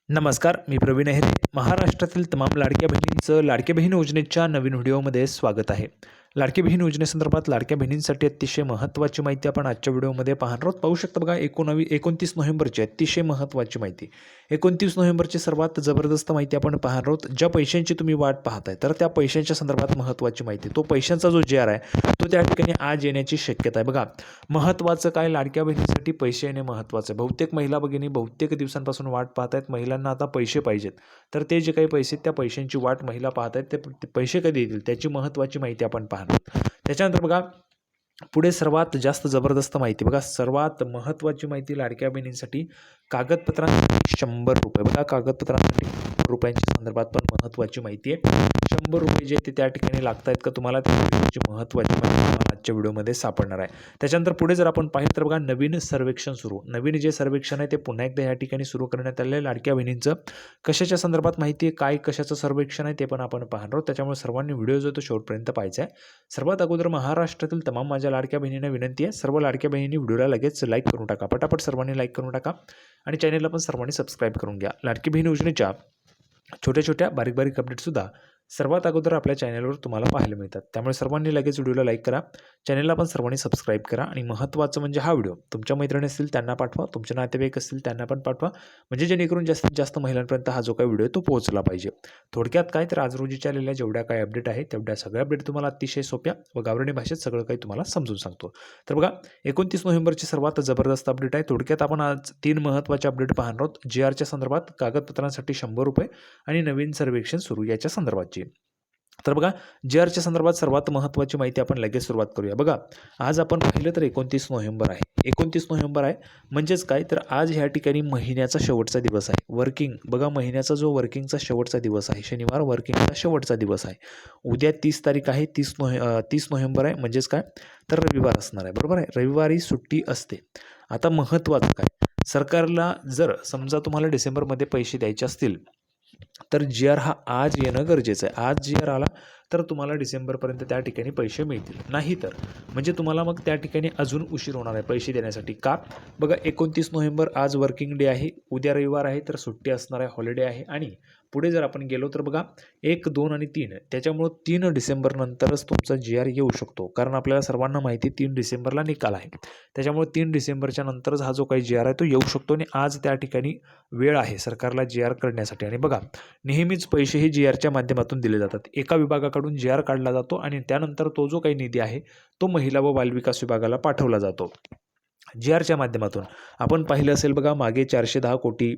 नमस्कार, मी प्रवीण आहेरे. महाराष्ट्रातील तमाम लाडक्या बहिणींचं लाडक्या बहीण योजनेच्या नवीन व्हिडिओमध्ये स्वागत आहे. लाडकी बहीण योजनेसंदर्भात लाडक्या बहिणींसाठी अतिशय महत्त्वाची माहिती आपण आजच्या व्हिडिओमध्ये पाहणार आहोत. पाहू शकता बघा 29 नोव्हेंबरची अतिशय महत्त्वाची माहिती. 29 नोव्हेंबरची सर्वात जबरदस्त माहिती आपण पाहणार आहोत. ज्या पैशांची तुम्ही वाट पाहताय तर त्या पैशांच्या संदर्भात महत्त्वाची माहिती. तो पैशांचा जो JR आहे तो त्या ठिकाणी आज येण्याची शक्यता आहे. बघा महत्त्वाचं काय, लाडक्या बहिणीसाठी पैसे येणे महत्त्वाचं आहे. बहुतेक महिला भगिनी बहुतेक दिवसांपासून वाट पाहतायत. महिलांना आता पैसे पाहिजेत. तर ते जे काही पैसे त्या पैशांची वाट महिला पाहतायत ते पैसे कधी येतील त्याची महत्त्वाची माहिती आपण पाहणार आहोत. त्याच्यानंतर बघा पुढे सर्वात जास्त जबरदस्त माहिती. बघा सर्वात महत्त्वाची माहिती लाडक्या बहिणींसाठी कागदपत्रांसाठी ₹100. बघा कागदपत्रांसाठी रुपयांच्या संदर्भात पण महत्त्वाची माहिती आहे. ₹100 जे ते त्या ठिकाणी लागत आहेत का तुम्हाला, त्याची महत्त्वाची माहिती तुम्हाला आजच्या व्हिडिओमध्ये सापडणार आहे. त्याच्यानंतर पुढे जर आपण पाहिलं तर बघा नवीन सर्वेक्षण सुरू. नवीन जे सर्वेक्षण आहे ते पुन्हा एकदा या ठिकाणी सुरू करण्यात आलेलं आहे. लाडक्या बहिणींचं कशाच्या संदर्भात माहिती आहे, काय कशाचं सर्वेक्षण आहे ते पण आपण पाहणार आहोत. त्याच्यामुळे सर्वांनी व्हिडिओ जो तो शेवटपर्यंत पाहायचा आहे. सर्वात अगोदर महाराष्ट्रातील तमाम माझ्या लाडक्या बहिणींना विनंती आहे, सर्व लाडक्या बहिणी व्हिडिओला लगेच लाईक करून टाका. पटापट सर्वांनी लाईक करून टाका आणि चॅनलला पण सर्वांनी सबस्क्राईब करून घ्या. लाडकी बहीण योजनेच्या छोट्या छोट्या बारीक बारीक अपडेटसुद्धा सर्वात अगोदर आपल्या चॅनलवर तुम्हाला पाहायला मिळतात. त्यामुळे सर्वांनी लगेच व्हिडिओला लाईक करा, चॅनलला पण सर्वांनी सबस्क्राईब करा आणि महत्त्वाचं म्हणजे हा व्हिडिओ तुमच्या मैत्रिणी असतील त्यांना पाठवा, तुमचे नातेवाईक असतील त्यांना पण पाठवा, म्हणजे जेणेकरून जास्तीत जास्त महिलांपर्यंत हा जो काही व्हिडिओ तो पोहोचला पाहिजे. थोडक्यात काय तर आज रोजीच्या आलेल्या जेवढ्या काही अपडेट आहे तेवढ्या सगळ्या अपडेट तुम्हाला अतिशय सोप्या व गावरानी भाषेत सगळं काही तुम्हाला समजून सांगतो. तर बघा 29 नोव्हेंबरची सर्वात जबरदस्त अपडेट आहे. थोडक्यात आपण आज 3 महत्त्वाचे अपडेट पाहणार आहोत. JRच्या संदर्भात, कागदपत्रांसाठी ₹100 आणि नवीन सर्वेक्षण सुरू याच्या संदर्भातची. तर बघा JRच्या संदर्भात सर्वात महत्त्वाची माहिती आपण लगेच सुरुवात करूया. बघा आज आपण पाहिलं तर 29 नोव्हेंबर आहे. 29 नोव्हेंबर आहे म्हणजेच काय तर आज ह्या ठिकाणी महिन्याचा शेवटचा दिवस आहे. वर्किंग बघा महिन्याचा जो वर्किंगचा शेवटचा दिवस आहे, शनिवार वर्किंगचा शेवटचा दिवस आहे. उद्या 30 तारीख आहे, 30 नोव्हेंबर आहे म्हणजेच काय तर रविवार असणार आहे. बरोबर आहे, रविवारी सुट्टी असते. आता महत्त्वाचं काय, सरकारला जर समजा तुम्हाला डिसेंबरमध्ये पैसे द्यायचे असतील तर JR हा आज येणं गरजेचं आहे. आज JR आला तर तुम्हाला डिसेंबरपर्यंत त्या ठिकाणी पैसे मिळतील. नाही तर म्हणजे तुम्हाला मग त्या ठिकाणी अजून उशीर होणार आहे पैसे देण्यासाठी. का बघा 29 नोव्हेंबर आज वर्किंग डे आहे, उद्या रविवार आहे तर सुट्टी असणार आहे, हॉलिडे आहे. आणि पुढे जर आपण गेलो तर बघा 1, 2 आणि 3 त्याच्यामुळं 3 डिसेंबरनंतरच तुमचा JR येऊ शकतो. कारण आपल्याला सर्वांना माहिती 3 डिसेंबरला निकाल आहे. त्याच्यामुळे 3 डिसेंबरच्या नंतरच हा जो काही JR आहे तो येऊ शकतो आणि आज त्या ठिकाणी वेळ आहे सरकारला JR करण्यासाठी. आणि बघा नेहमीच पैसे हे JRच्या माध्यमातून दिले जातात. एका विभागाकडून JR काढला जातो आणि त्यानंतर तो जो काही निधी आहे तो महिला व बालविकास विभागाला पाठवला जातो. JRच्या माध्यमातून आपण पाहिलं असेल बघा मागे 410 कोटी,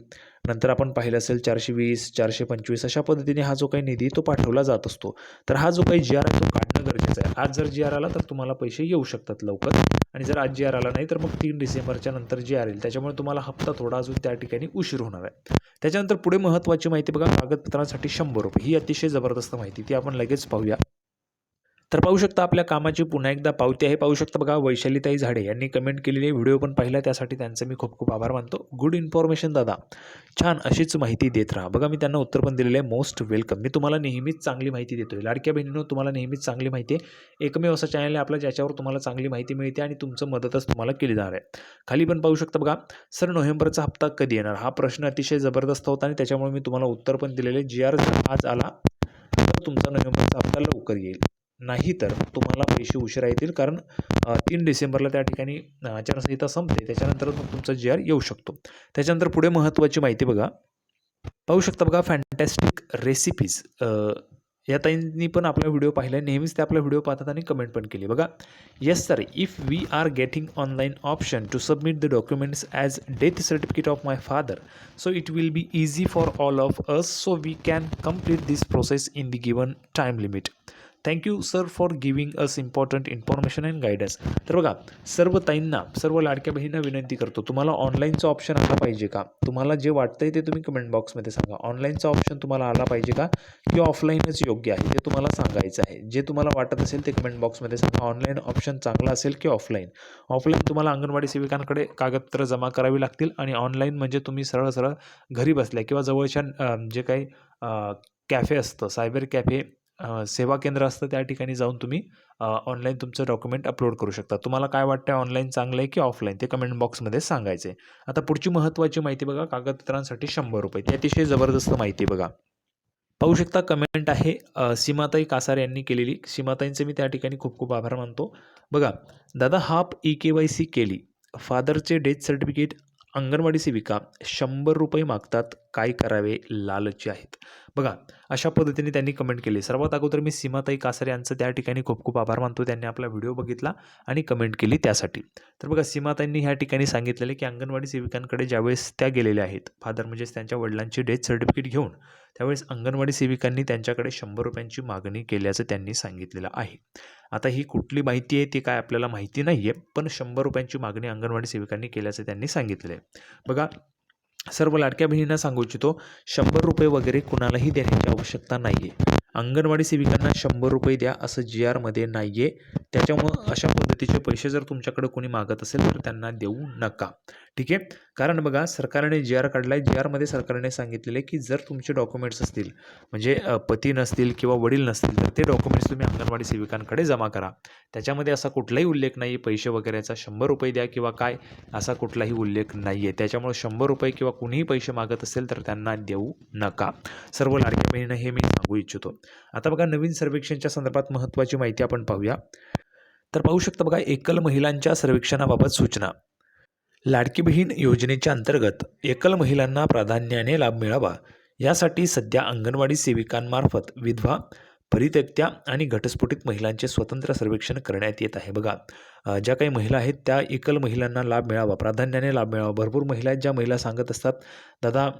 नंतर आपण पाहिलं असेल 420, 425 अशा पद्धतीने हा जो काही निधी तो पाठवला जात असतो. तर हा जो काही JR आहे तो काढणं गरजेचं आहे. आज जर JR आला तर तुम्हाला पैसे येऊ शकतात लवकर, आणि जर आज JR आला नाही तर मग 3 डिसेंबरच्या नंतर JR येईल. त्याच्यामुळे तुम्हाला हप्ता थोडा अजून त्या ठिकाणी उशीर होणार आहे. त्याच्यानंतर पुढे महत्त्वाची माहिती बघा कागदपत्रांसाठी ₹100 ही अतिशय जबरदस्त माहिती, ती आपण लगेच पाहूया. तर पाहू शकता आपल्या कामाची पुन्हा एकदा पावती आहे. पाहू शकता बघा वैशालीताई झाडे यांनी कमेंट केलेली व्हिडिओ पण पाहिला, त्यासाठी त्यांचं मी खूप खूप आभार मानतो. गुड इन्फॉर्मेशन दादा, छान अशीच माहिती देत राहा. बघा मी त्यांना उत्तर पण दिलेलं आहे, मोस्ट वेलकम. मी तुम्हाला नेहमीच चांगली माहिती देतोय लाडक्या बहिणींनो, तुम्हाला नेहमीच चांगली माहिती आहे. एकमेव असा चॅनल आहे आपला ज्याच्यावर तुम्हाला चांगली माहिती मिळते आणि तुमचं मदतच तुम्हाला केली जाणार आहे. खाली पण पाहू शकता बघा, सर नोव्हेंबरचा हप्ता कधी येणार, हा प्रश्न अतिशय जबरदस्त होता आणि त्याच्यामुळे मी तुम्हाला उत्तर पण दिलेले. JR जर आज आला तर तुमचा नोव्हेंबरचा हप्ता लवकर येईल, नाही तर तुम्हाला पैसे उशिरा येतील. कारण 3 डिसेंबरला त्या ठिकाणी आचारसंहिता संपते, त्याच्यानंतर मग तुमचा JR येऊ शकतो. त्याच्यानंतर पुढे महत्त्वाची माहिती बघा, पाहू शकता बघा फॅन्टॅस्टिक रेसिपीज या ताईंनी पण आपला व्हिडिओ पाहिला आहे. नेहमीच ते आपला व्हिडिओ पाहतात आणि कमेंट पण केली. बघा yes sir, if we are getting online option to submit the documents as death certificate of my father, so it will be easy for all of us, so we can complete this process in the given time limit. Thank you sir for giving us important information and guidance. तर बघा सर्व ताईंना, सर्व लाडक्या बहिणींना विनंती करतो, तुम्हाला ऑनलाईनचा ऑप्शन आला पाहिजे का? तुम्हाला जे वाटतंय ते तुम्ही कमेंट बॉक्समध्ये सांगा. ऑनलाईनचा ऑप्शन तुम्हाला आला पाहिजे का की ऑफलाईनच योग्य आहे ते तुम्हाला सांगायचं आहे. जे तुम्हाला वाटत असेल ते कमेंट बॉक्समध्ये सांगा. ऑनलाईन ऑप्शन चांगला असेल की ऑफलाईन? ऑफलाईन तुम्हाला अंगणवाडी सेविकांकडे कागदपत्र जमा करावी लागतील आणि ऑनलाईन म्हणजे तुम्ही सरळ सरळ घरी बसल्या किंवा जवळच्या जे काही कॅफे असतं, सायबर कॅफे सेवा केंद्र असतं त्या ठिकाणी जाऊन तुम्ही ऑनलाईन तुमचं डॉक्युमेंट अपलोड करू शकता. तुम्हाला काय वाटतं ऑनलाईन चांगलं आहे की ऑफलाईन ते कमेंट बॉक्समध्ये सांगायचं आहे. आता पुढची महत्त्वाची माहिती बघा, कागदपत्रांसाठी 100 रुपये. ती अतिशय जबरदस्त माहिती बघा. पाहू शकता कमेंट आहे सीमाताई कासार यांनी केलेली. सीमाताईंचे मी त्या ठिकाणी खूप खूप आभार मानतो. बघा, दादा हाफ ई-के-वाय-सी केली, फादरचे डेथ सर्टिफिकेट, अंगणवाडी सेविका 100 रुपये मागतात, काय करावे, लालची आहेत. बघा, अशा पद्धतीने त्यांनी कमेंट केली. सर्वात अगोदर मी सीमाताई कासार यांचं त्या ठिकाणी खूप खूप आभार मानतो. त्यांनी आपला व्हिडिओ बघितला आणि कमेंट केली त्यासाठी. तर बघा, सीमाताईंनी ह्या ठिकाणी सांगितलेलं की अंगणवाडी सेविकांकडे ज्यावेळेस त्या गेलेल्या आहेत, फादर म्हणजेच त्यांच्या वडिलांची डेथ सर्टिफिकेट घेऊन, त्यावेळेस अंगणवाडी सेविकांनी त्यांच्याकडे 100 रुपयांची मागणी केल्याचं त्यांनी सांगितलेलं आहे. आता ही कुठली माहिती आहे ती काय आपल्याला माहिती नाही आहे, पण 100 रुपयांची मागणी अंगणवाडी सेविकांनी केल्याचं त्यांनी सांगितलेलं आहे. बघा, सर्व लाडक्या बहिणींना सांगू इच्छितो, 100 रुपये वगैरे कुणालाही देण्याची आवश्यकता नाही आहे. अंगणवाडी सेविकांना 100 रुपये द्या असं GRमध्ये नाही आहे. त्याच्यामुळं अशा पद्धतीचे पैसे जर तुमच्याकडे कोणी मागत असेल तर त्यांना देऊ नका. ठीक आहे. कारण बघा, सरकारने GR काढला आहे. GRमध्ये सरकारने सांगितलेलं आहे की जर तुमचे डॉक्युमेंट्स असतील, म्हणजे पती नसतील किंवा वडील नसतील, तर ते डॉक्युमेंट्स तुम्ही अंगणवाडी सेविकांकडे जमा करा. त्याच्यामध्ये असा कुठलाही उल्लेख नाही आहे पैसे वगैरेचा, 100 रुपये द्या किंवा काय, असा कुठलाही उल्लेख नाही आहे. त्याच्यामुळे 100 रुपये किंवा कुणीही पैसे मागत असेल तर त्यांना देऊ नका. सर्व लाडक्या बहिणींना हे मी सांगू इच्छितो. आता बघा, नवीन सर्वेक्षणच्या संदर्भात महत्त्वाची माहिती आपण पाहूया. तर पाहू शकता बघा, एकल महिलांच्या सर्वेक्षणाबाबत सूचना. लाडकी बहीण योजनेच्या अंतर्गत एकल महिलांना प्राधान्याने लाभ मिळावा यासाठी सध्या अंगणवाडी सेविकांमार्फत विधवा, परित्यक्त्या आणि घटस्फोटित महिलांचे स्वतंत्र सर्वेक्षण करण्यात येत आहे. बघा, ज्या काही महिला आहेत त्या एकल महिलांना लाभ मिळावा, प्राधान्याने लाभ मिळावा. भरपूर महिला आहेत ज्या महिला सांगत असतात, दादा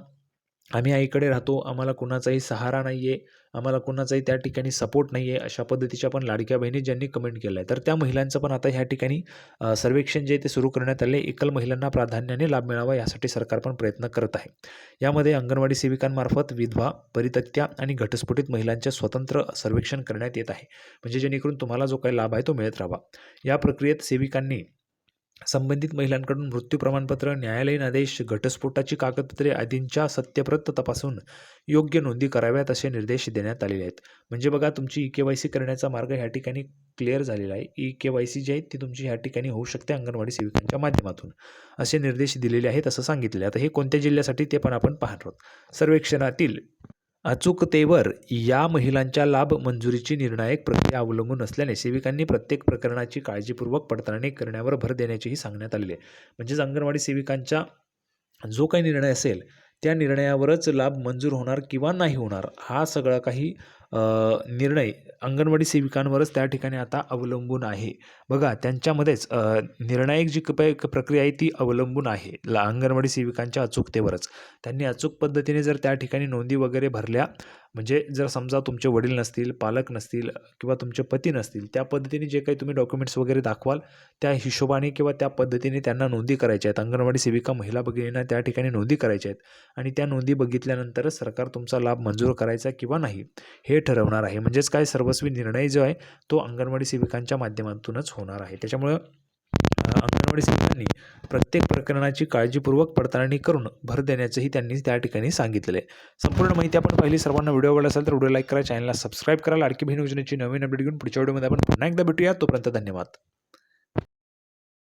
आम्ही आईकडे राहतो, आम्हाला कुणाचाही सहारा नाही आहे, आम्हाला कुणाचाही त्या ठिकाणी सपोर्ट नाही आहे, अशा पद्धतीच्या पण लाडक्या बहिणी ज्यांनी कमेंट केलं आहे. तर त्या महिलांचं पण आता ह्या ठिकाणी सर्वेक्षण जे ते सुरू करण्यात आले. एकल महिलांना प्राधान्याने लाभ मिळावा यासाठी सरकार पण प्रयत्न करत आहे. यामध्ये अंगणवाडी सेविकांमार्फत विधवा, परित्यक्त्या आणि घटस्फोटित महिलांचे स्वतंत्र सर्वेक्षण करण्यात येत आहे. म्हणजे जेणेकरून तुम्हाला जो काही लाभ आहे तो मिळत राहावा. या प्रक्रियेत सेविकांनी संबंधित महिलांकडून मृत्यू प्रमाणपत्र, न्यायालयीन आदेश, घटस्फोटाची कागदपत्रे आदींच्या सत्यप्रत तपासून योग्य नोंदी कराव्यात असे निर्देश देण्यात आलेले आहेत. म्हणजे बघा, तुमची ई-के-वाय-सी करण्याचा मार्ग ह्या ठिकाणी क्लिअर झालेला आहे. ई-के-वाय-सी जी आहे ती तुमची ह्या ठिकाणी होऊ शकते अंगणवाडी सेविकांच्या माध्यमातून, असे निर्देश दिलेले आहेत असं सांगितलेले. आता हे कोणत्या जिल्ह्यासाठी ते पण आपण पाहणार आहोत. सर्वेक्षणातील अचूकतेवर या महिलांच्या लाभ मंजुरीची निर्णायक प्रक्रिया अवलंबून असल्याने सेविकांनी प्रत्येक प्रकरणाची काळजीपूर्वक पडताळणी करण्यावर भर देण्याचेही सांगण्यात आलेले आहे. म्हणजेच अंगणवाडी सेविकांचा जो काही निर्णय असेल त्या निर्णयावरच लाभ मंजूर होणार किंवा नाही होणार, हा सगळा काही निर्णय अंगणवाडी सेविकांवरच त्या ठिकाणी आता अवलंबून आहे. बघा, त्यांच्यामध्येच निर्णायक जी प्रक्रिया आहे ती अवलंबून आहे अंगणवाडी सेविकांच्या अचूकतेवरच. त्यांनी अचूक पद्धतीने जर त्या ठिकाणी नोंदी वगैरे भरल्या, म्हणजे जर समजा तुमचे वडील नसतील, पालक नसतील किंवा तुमचे पती नसतील, त्या पद्धतीने जे काही तुम्ही डॉक्युमेंट्स वगैरे दाखवाल त्या हिशोबाने किंवा त्या पद्धतीने त्यांना नोंदी करायच्या आहेत. अंगणवाडी सेविका महिला भगिनींना त्या ठिकाणी नोंदी करायच्या आहेत आणि त्या नोंदी बघितल्यानंतरच सरकार तुमचा लाभ मंजूर करायचा किंवा नाही हे ठरवणार आहे. म्हणजेच काय, सर्वस्वी निर्णय जो आहे तो अंगणवाडी सेविकांच्या माध्यमातूनच होणार आहे. त्याच्यामुळं अंगणवाडी सेविकांनी प्रत्येक प्रकरणाची काळजीपूर्वक पडताळणी करून भर देण्याचंही त्यांनी त्या ठिकाणी सांगितलेलं आहे. संपूर्ण माहिती आपण पाहिली. सर्वांना व्हिडिओ आवडला असेल तर व्हिडिओ लाईक करा, चॅनलला सबस्क्राईब करा. लाडकी बहीण योजनेची नवीन अपडेट घेऊन पुढच्या व्हिडिओमध्ये आपण पुन्हा एकदा भेटूया. तोपर्यंत धन्यवाद.